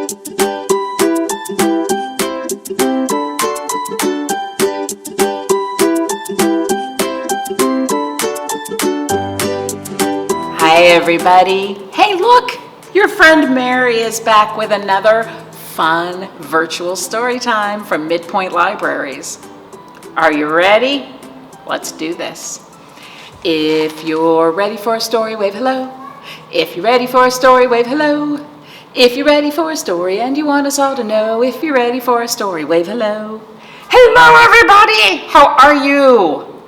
Hi everybody. Hey look, your friend Mary is back with another fun virtual story time from Midpoint Libraries. Are you ready? Let's do this. If you're ready for a story, wave hello. If you're ready for a story, wave hello. If you're ready for a story and you want us all to know, if you're ready for a story, wave hello. Hello everybody, how are you?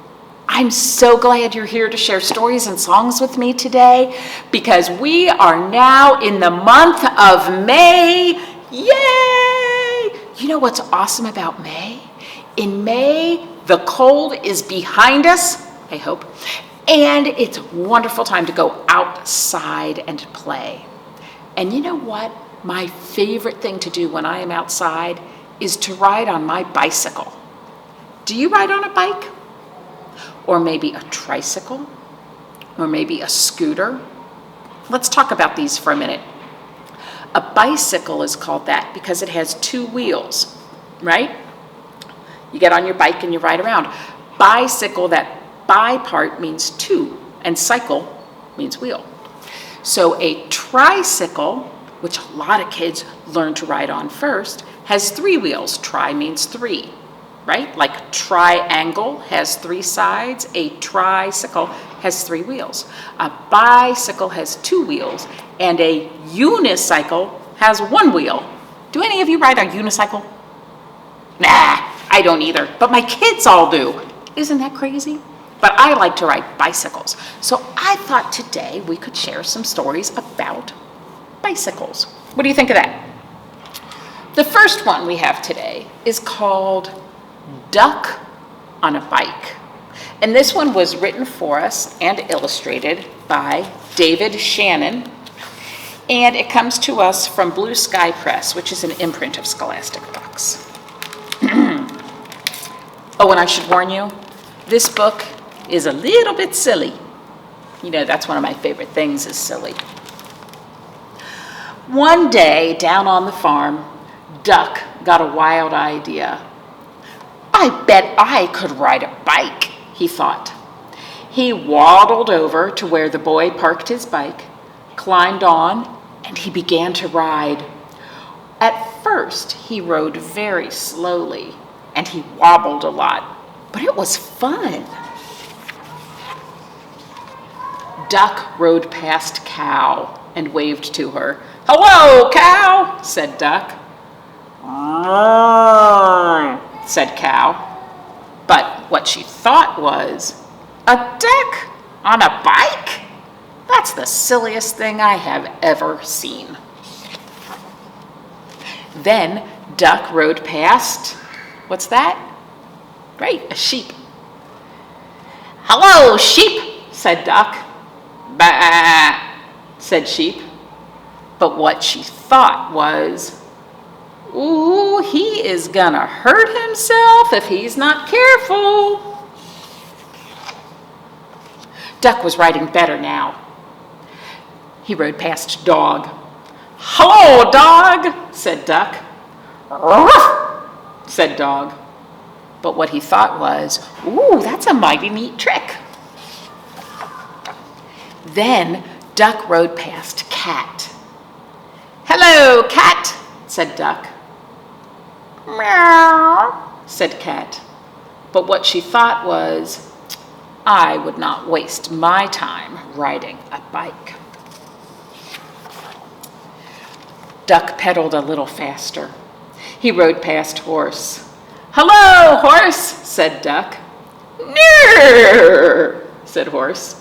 I'm so glad you're here to share stories and songs with me today because we are now in the month of May. Yay! You know what's awesome about May? In May, the cold is behind us, I hope, and it's a wonderful time to go outside and play. And you know what? My favorite thing to do when I am outside is to ride on my bicycle. Do you ride on a bike? Or maybe a tricycle, or maybe a scooter. Let's talk about these for a minute. A bicycle is called that because it has two wheels, right? You get on your bike and you ride around. Bicycle, that bi part means two, and cycle means wheel. So a tricycle, which a lot of kids learn to ride on first, has three wheels. Tri means three. Right? Like triangle has three sides, a tricycle has three wheels. A bicycle has two wheels, and a unicycle has one wheel. Do any of you ride a unicycle? Nah, I don't either, but my kids all do. Isn't that crazy? But I like to ride bicycles. So I thought today we could share some stories about bicycles. What do you think of that? The first one we have today is called Duck on a Bike. And this one was written for us and illustrated by David Shannon. And it comes to us from Blue Sky Press, which is an imprint of Scholastic Books. Oh, and I should warn you, this book is a little bit silly. You know, that's one of my favorite things is silly. One day down on the farm, Duck got a wild idea. I bet I could ride a bike, he thought. He waddled over to where the boy parked his bike, climbed on, and he began to ride. At first, he rode very slowly, and he wobbled a lot, but it was fun. Duck rode past Cow and waved to her. "Hello, Cow," said Duck. Said Cow. But what she thought was, a duck on a bike? That's the silliest thing I have ever seen. Then Duck rode past, what's that? Right, a sheep. "Hello, sheep," said Duck. "Bah," said Sheep. But what she thought was, ooh, he is gonna hurt himself if he's not careful. Duck was riding better now. He rode past Dog. "Hello, Dog," said Duck. "Ruff," said Dog. But what he thought was, ooh, that's a mighty neat trick. Then Duck rode past Cat. "Hello, Cat," said Duck. "Meow," said Cat. But what she thought was, I would not waste my time riding a bike. Duck pedaled a little faster. He rode past Horse. "Hello, Horse," said Duck. "Near," said Horse.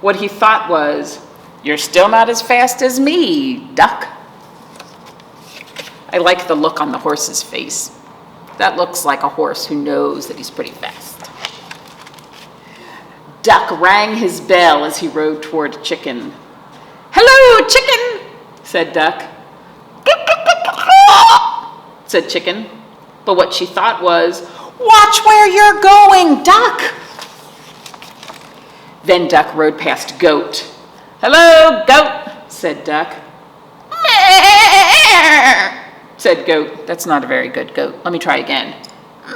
What he thought was, you're still not as fast as me, Duck. I like the look on the horse's face. That looks like a horse who knows that he's pretty fast. Duck rang his bell as he rode toward Chicken. "Hello, Chicken," said Duck. Said Chicken. But what she thought was, watch where you're going, Duck. Then Duck rode past Goat. "Hello, Goat," said Duck. "Meow," said Goat. That's not a very good goat. Let me try again.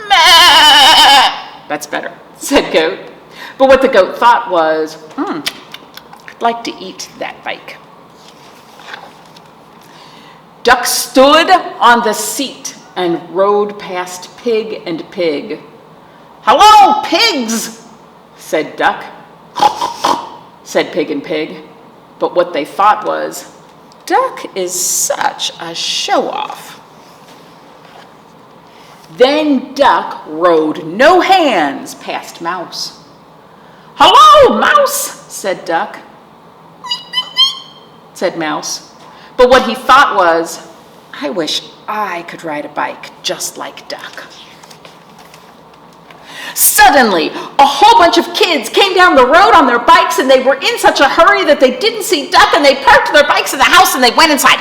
Maa! That's better, said Goat. But what the goat thought was, I'd like to eat that bike. Duck stood on the seat and rode past Pig and Pig. "Hello, pigs," said Duck. Said Pig and Pig. But what they thought was, Duck is such a show-off. Then Duck rode no hands past Mouse. "Hello, Mouse," said Duck. Said Mouse. But what he thought was, I wish I could ride a bike just like Duck. Suddenly, a whole bunch of kids came down the road on their bikes, and they were in such a hurry that they didn't see Duck, and they parked their bikes in the house and they went inside.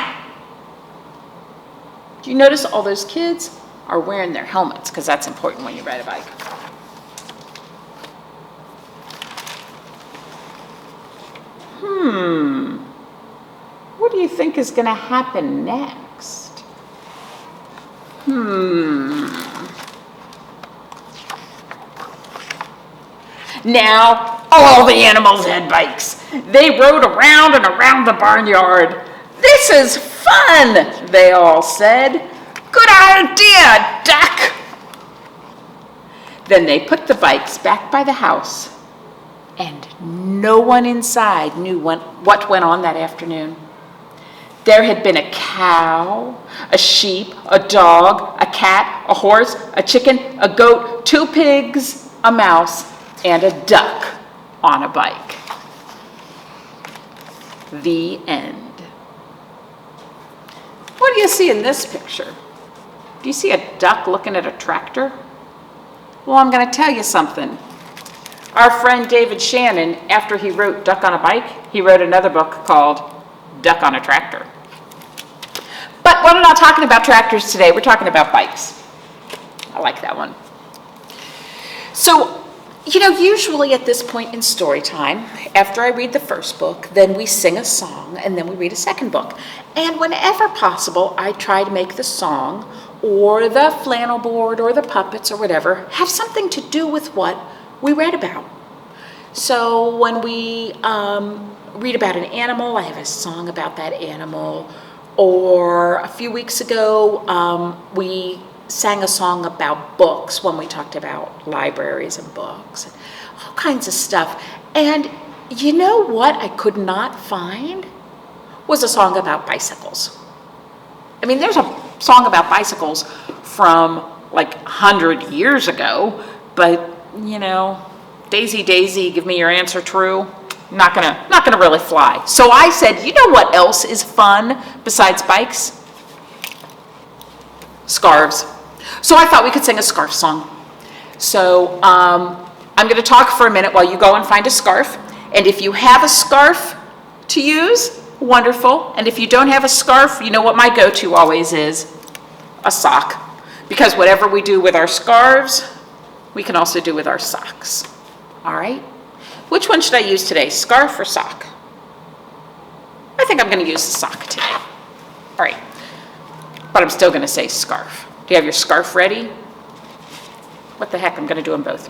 Do you notice all those kids are wearing their helmets? Because that's important when you ride a bike. What do you think is going to happen next? Now, all the animals had bikes. They rode around and around the barnyard. "This is fun," they all said. "Good idea, Duck." Then they put the bikes back by the house, and no one inside knew what went on that afternoon. There had been a cow, a sheep, a dog, a cat, a horse, a chicken, a goat, 2 pigs, a mouse, and a duck on a bike. The end. What do you see in this picture? Do you see a duck looking at a tractor? Well, I'm going to tell you something. Our friend David Shannon, after he wrote Duck on a Bike, he wrote another book called Duck on a Tractor. But we're not talking about tractors today, we're talking about bikes. I like that one. So, usually at this point in story time, after I read the first book, then we sing a song, and then we read a second book. And whenever possible, I try to make the song, or the flannel board, or the puppets, or whatever, have something to do with what we read about. So when we read about an animal, I have a song about that animal. Or a few weeks ago, we sang a song about books when we talked about libraries and books, and all kinds of stuff. And you know what I could not find? Was a song about bicycles. I mean, there's a song about bicycles from like 100 years ago, but Daisy, Daisy, give me your answer true. Not gonna really fly. So I said, you know what else is fun besides bikes? Scarves. So I thought we could sing a scarf song. So I'm gonna talk for a minute while you go and find a scarf. And if you have a scarf to use, wonderful. And if you don't have a scarf, you know what my go-to always is? A sock. Because whatever we do with our scarves, we can also do with our socks. All right? Which one should I use today, scarf or sock? I think I'm going to use the sock today. All right, but I'm still going to say scarf. Do you have your scarf ready? What the heck, I'm going to do them both.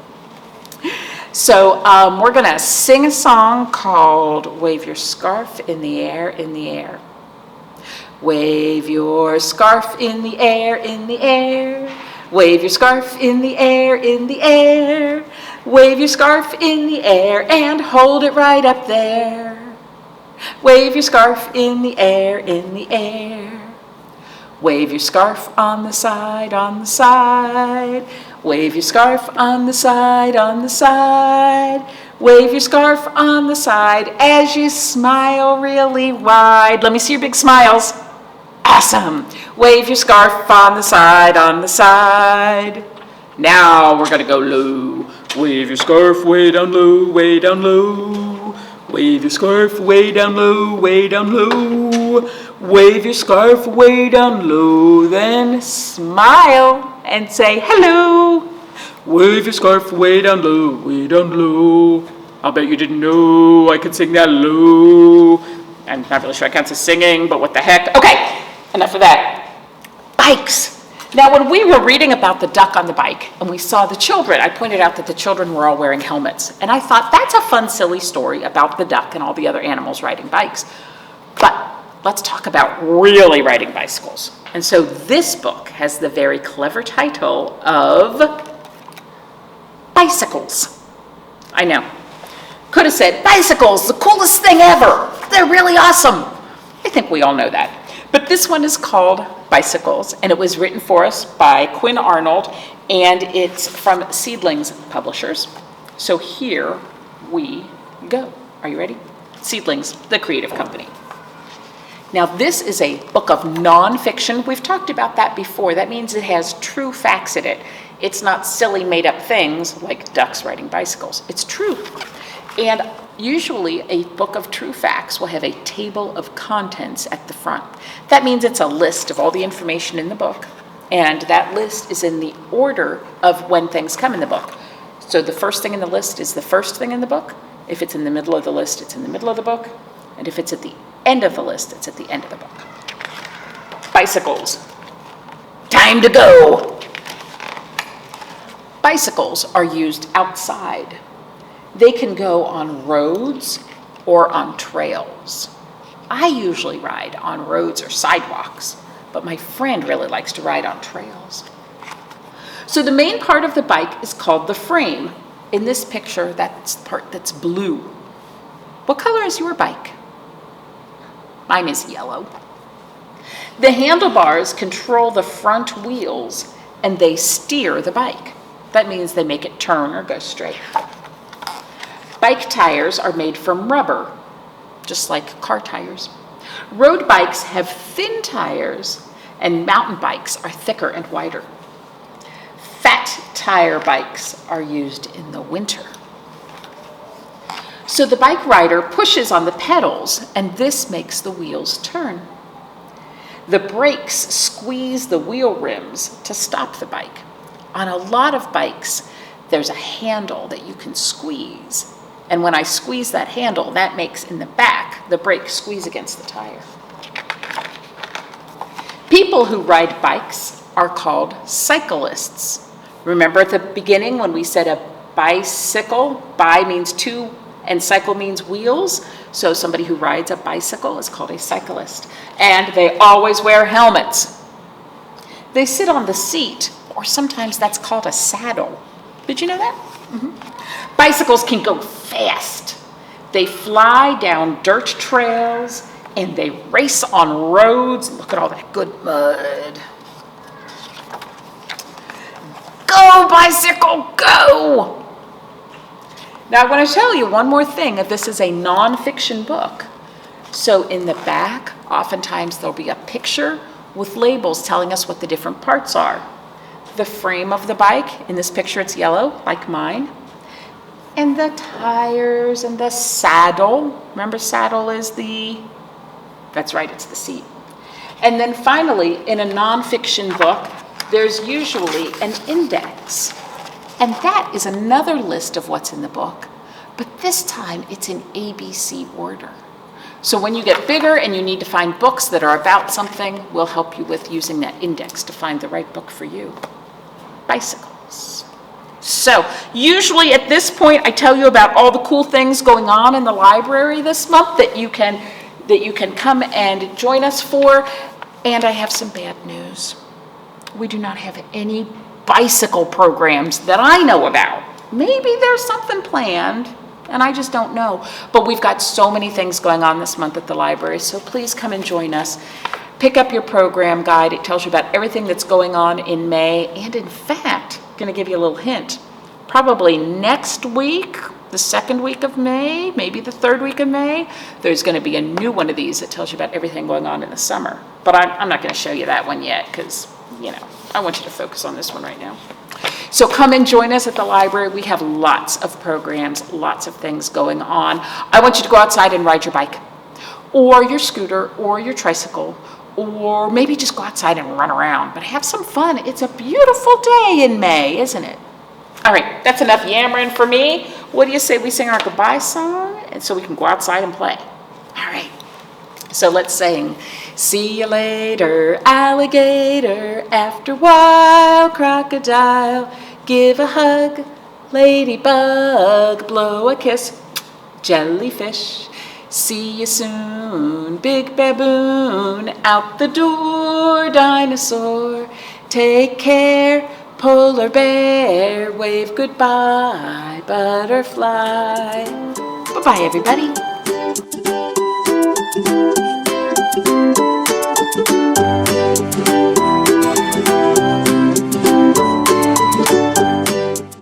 So we're going to sing a song called Wave Your Scarf in the Air, in the Air. Wave your scarf in the air, in the air. Wave your scarf in the air, in the air. Wave your scarf in the air and hold it right up there. Wave your scarf in the air, in the air. Wave your scarf on the side, on the side. Wave your scarf on the side, on the side. Wave your scarf on the side as you smile really wide. Let me see your big smiles. Awesome. Wave your scarf on the side, on the side. Now we're going to go low. Wave your scarf way down low, way down low. Wave your scarf way down low, way down low. Wave your scarf way down low, then smile and say hello. Wave your scarf way down low, way down low. I'll bet you didn't know I could sing that low. I'm not really sure I counts as singing, but what the heck. Okay, enough of that. bikes. Now, when we were reading about the duck on the bike and we saw the children, I pointed out that the children were all wearing helmets. And I thought, that's a fun, silly story about the duck and all the other animals riding bikes. But let's talk about really riding bicycles. And so this book has the very clever title of Bicycles. I know. Could have said, bicycles, the coolest thing ever. They're really awesome. I think we all know that. But this one is called Bicycles, and it was written for us by Quinn Arnold, and it's from Seedlings Publishers. So here we go. Are you ready? Seedlings, the creative company. Now, this is a book of nonfiction. We've talked about that before. That means it has true facts in it. It's not silly made-up things like ducks riding bicycles. It's true. And usually a book of true facts will have a table of contents at the front. That means it's a list of all the information in the book, and that list is in the order of when things come in the book. So the first thing in the list is the first thing in the book. If it's in the middle of the list, it's in the middle of the book. And if it's at the end of the list, it's at the end of the book. Bicycles. Time to go. Bicycles are used outside. They can go on roads or on trails. I usually ride on roads or sidewalks, but my friend really likes to ride on trails. So the main part of the bike is called the frame. In this picture, that's the part that's blue. What color is your bike? Mine is yellow. The handlebars control the front wheels and they steer the bike. That means they make it turn or go straight. Bike tires are made from rubber, just like car tires. Road bikes have thin tires, and mountain bikes are thicker and wider. Fat tire bikes are used in the winter. So the bike rider pushes on the pedals, and this makes the wheels turn. The brakes squeeze the wheel rims to stop the bike. On a lot of bikes, there's a handle that you can squeeze. And when I squeeze that handle, that makes in the back the brake squeeze against the tire. People who ride bikes are called cyclists. Remember at the beginning when we said a bicycle? Bi means two and cycle means wheels. So somebody who rides a bicycle is called a cyclist. And they always wear helmets. They sit on the seat, or sometimes that's called a saddle. Did you know that? Mm-hmm. Bicycles can go fast. They fly down dirt trails and they race on roads. Look at all that good mud. Go, bicycle, go! Now I want to tell you one more thing. This is a nonfiction book. So in the back, oftentimes there'll be a picture with labels telling us what the different parts are. The frame of the bike, in this picture it's yellow, like mine. And the tires and the saddle. Remember, saddle is that's right, it's the seat. And then finally, in a nonfiction book, there's usually an index. And that is another list of what's in the book. But this time, it's in ABC order. So when you get bigger and you need to find books that are about something, we'll help you with using that index to find the right book for you. Bicycles. So usually at this point, I tell you about all the cool things going on in the library this month that you can come and join us for. And I have some bad news. We do not have any bicycle programs that I know about. Maybe there's something planned, and I just don't know. But we've got so many things going on this month at the library, so please come and join us. Pick up your program guide. It tells you about everything that's going on in May, and in fact, going to give you a little hint. Probably next week, the second week of May, maybe the third week of May, there's going to be a new one of these that tells you about everything going on in the summer. But I'm not going to show you that one yet because, I want you to focus on this one right now. So come and join us at the library. We have lots of programs, lots of things going on. I want you to go outside and ride your bike or your scooter or your tricycle, or maybe just go outside and run around, but have some fun. It's a beautiful day in May, isn't it? All right, that's enough yammering for me. What do you say we sing our goodbye song, and so we can go outside and play? All right. So let's sing. See you later, alligator, after while, crocodile, give a hug, ladybug, blow a kiss, jellyfish. See you soon, big baboon, out the door, dinosaur. Take care, polar bear, wave goodbye, butterfly. Bye-bye, everybody.